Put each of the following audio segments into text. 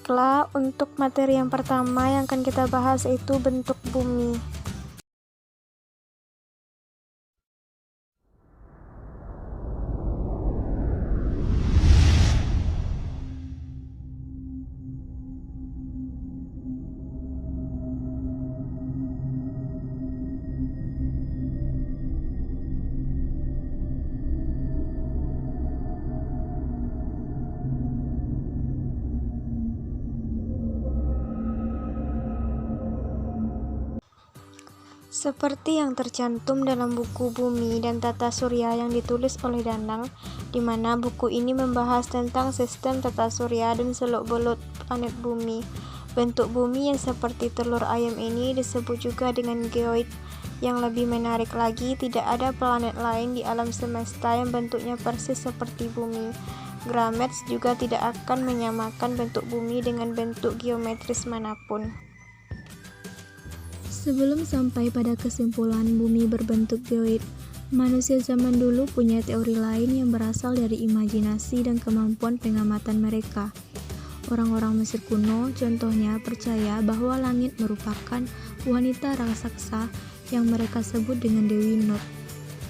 Baiklah, untuk materi yang pertama yang akan kita bahas yaitu bentuk bumi. Seperti yang tercantum dalam buku Bumi dan Tata Surya yang ditulis oleh Danang, di mana buku ini membahas tentang sistem tata surya dan seluk-beluk planet bumi. Bentuk bumi yang seperti telur ayam ini disebut juga dengan geoid. Yang lebih menarik lagi, tidak ada planet lain di alam semesta yang bentuknya persis seperti bumi. Grametz juga tidak akan menyamakan bentuk bumi dengan bentuk geometris manapun. Sebelum sampai pada kesimpulan bumi berbentuk geoid, manusia zaman dulu punya teori lain yang berasal dari imajinasi dan kemampuan pengamatan mereka. Orang-orang Mesir kuno contohnya percaya bahwa langit merupakan wanita raksasa yang mereka sebut dengan Dewi Nut.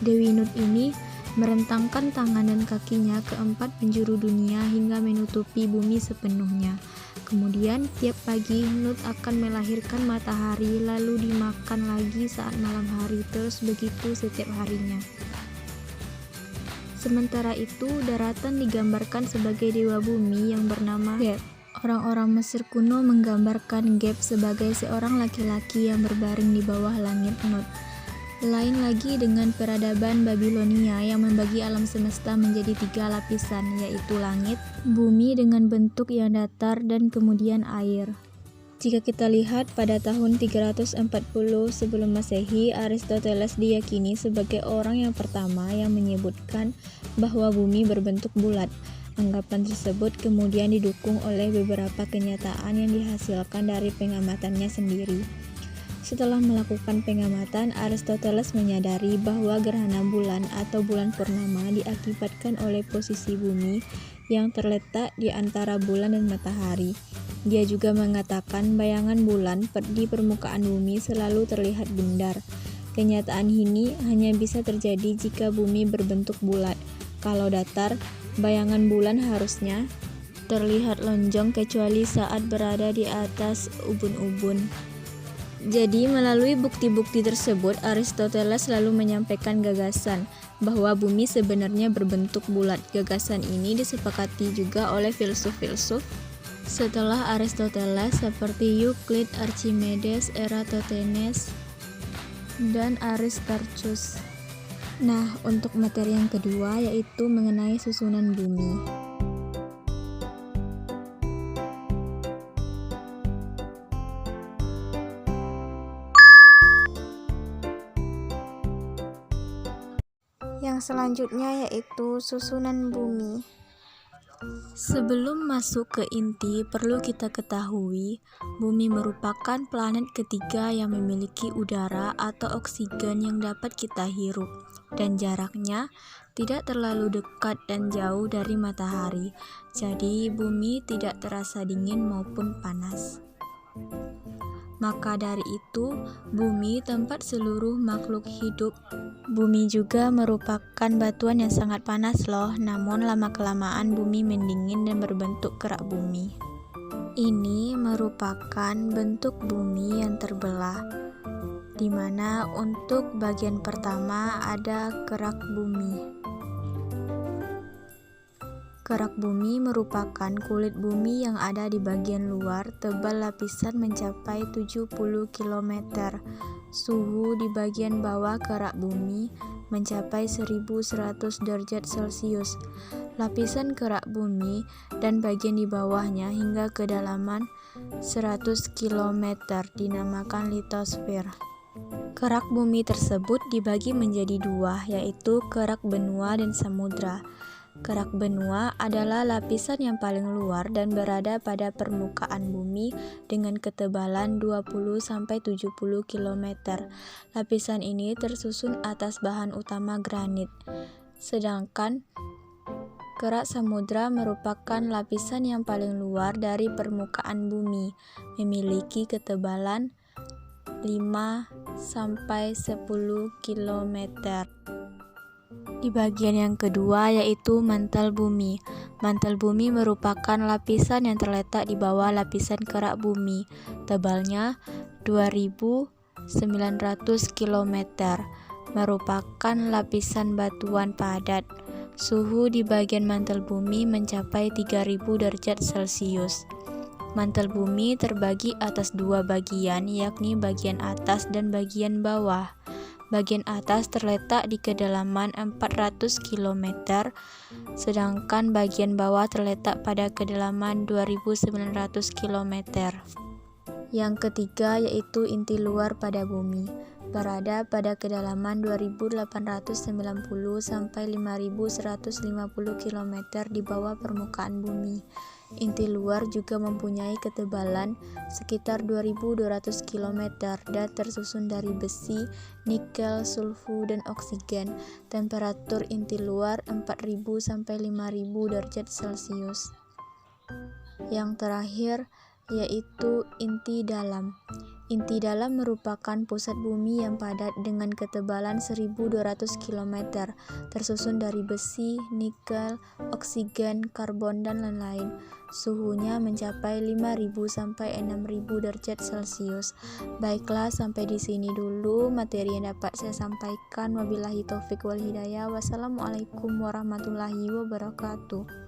Dewi Nut ini merentangkan tangan dan kakinya ke 4 penjuru dunia hingga menutupi bumi sepenuhnya. Kemudian tiap pagi Nut akan melahirkan matahari lalu dimakan lagi saat malam hari, terus begitu setiap harinya. Sementara itu daratan digambarkan sebagai dewa bumi yang bernama Geb. Orang-orang Mesir kuno menggambarkan Geb sebagai seorang laki-laki yang berbaring di bawah langit Nut. Lain lagi dengan peradaban Babilonia yang membagi alam semesta menjadi 3 lapisan, yaitu langit, bumi dengan bentuk yang datar, dan kemudian air. Jika kita lihat pada tahun 340 sebelum Masehi, Aristoteles diyakini sebagai orang yang pertama yang menyebutkan bahwa bumi berbentuk bulat. Anggapan tersebut kemudian didukung oleh beberapa kenyataan yang dihasilkan dari pengamatannya sendiri. Setelah melakukan pengamatan, Aristoteles menyadari bahwa gerhana bulan atau bulan purnama diakibatkan oleh posisi bumi yang terletak di antara bulan dan matahari. Dia juga mengatakan bayangan bulan di permukaan bumi selalu terlihat bundar. Kenyataan ini hanya bisa terjadi jika bumi berbentuk bulat. Kalau datar, bayangan bulan harusnya terlihat lonjong kecuali saat berada di atas ubun-ubun. Jadi, melalui bukti-bukti tersebut, Aristoteles lalu menyampaikan gagasan bahwa bumi sebenarnya berbentuk bulat. Gagasan ini disepakati juga oleh filsuf-filsuf setelah Aristoteles seperti Euclid, Archimedes, Eratosthenes, dan Aristarchus. Nah, untuk materi yang kedua yaitu mengenai susunan bumi. Yang selanjutnya yaitu susunan bumi. Sebelum masuk ke inti, perlu kita ketahui, bumi merupakan planet ketiga yang memiliki udara atau oksigen yang dapat kita hirup, dan jaraknya tidak terlalu dekat dan jauh dari matahari. Jadi, bumi tidak terasa dingin maupun panas. Maka dari itu, bumi tempat seluruh makhluk hidup. Bumi juga merupakan batuan yang sangat panas loh, namun lama-kelamaan bumi mendingin dan berbentuk kerak bumi. Ini merupakan bentuk bumi yang terbelah, di mana untuk bagian pertama ada kerak bumi. Kerak bumi merupakan kulit bumi yang ada di bagian luar, tebal lapisan mencapai 70 km. Suhu di bagian bawah kerak bumi mencapai 1100 derajat Celcius. Lapisan kerak bumi dan bagian di bawahnya hingga kedalaman 100 km dinamakan litosfer. Kerak bumi tersebut dibagi menjadi 2, yaitu kerak benua dan samudra. Kerak benua adalah lapisan yang paling luar dan berada pada permukaan bumi dengan ketebalan 20-70 km. Lapisan ini tersusun atas bahan utama granit. Sedangkan Kerak samudra merupakan lapisan yang paling luar dari permukaan bumi, memiliki ketebalan 5-10 km. Di bagian yang kedua yaitu mantel bumi. Mantel bumi merupakan lapisan yang terletak di bawah lapisan kerak bumi. Tebalnya 2.900 km. Merupakan lapisan batuan padat. Suhu di bagian mantel bumi mencapai 3.000 derajat Celcius. Mantel bumi terbagi atas dua bagian, yakni bagian atas dan bagian bawah. Bagian atas terletak di kedalaman 400 km, sedangkan bagian bawah terletak pada kedalaman 2.900 km. Yang ketiga yaitu inti luar pada bumi, berada pada kedalaman 2.890 sampai 5.150 km di bawah permukaan bumi. Inti luar juga mempunyai ketebalan sekitar 2.200 km dan tersusun dari besi, nikel, sulfu, dan oksigen. Temperatur inti luar 4.000 sampai 5.000 derajat Celcius. Yang terakhir yaitu inti dalam. Inti dalam merupakan pusat bumi yang padat dengan ketebalan 1.200 km, tersusun dari besi, nikel, oksigen, karbon, dan lain-lain. Suhunya mencapai 5.000 sampai 6.000 derajat Celcius. Baiklah, sampai di sini dulu materi yang dapat saya sampaikan. Wabillahi taufik wal hidayah. Wassalamualaikum warahmatullahi wabarakatuh.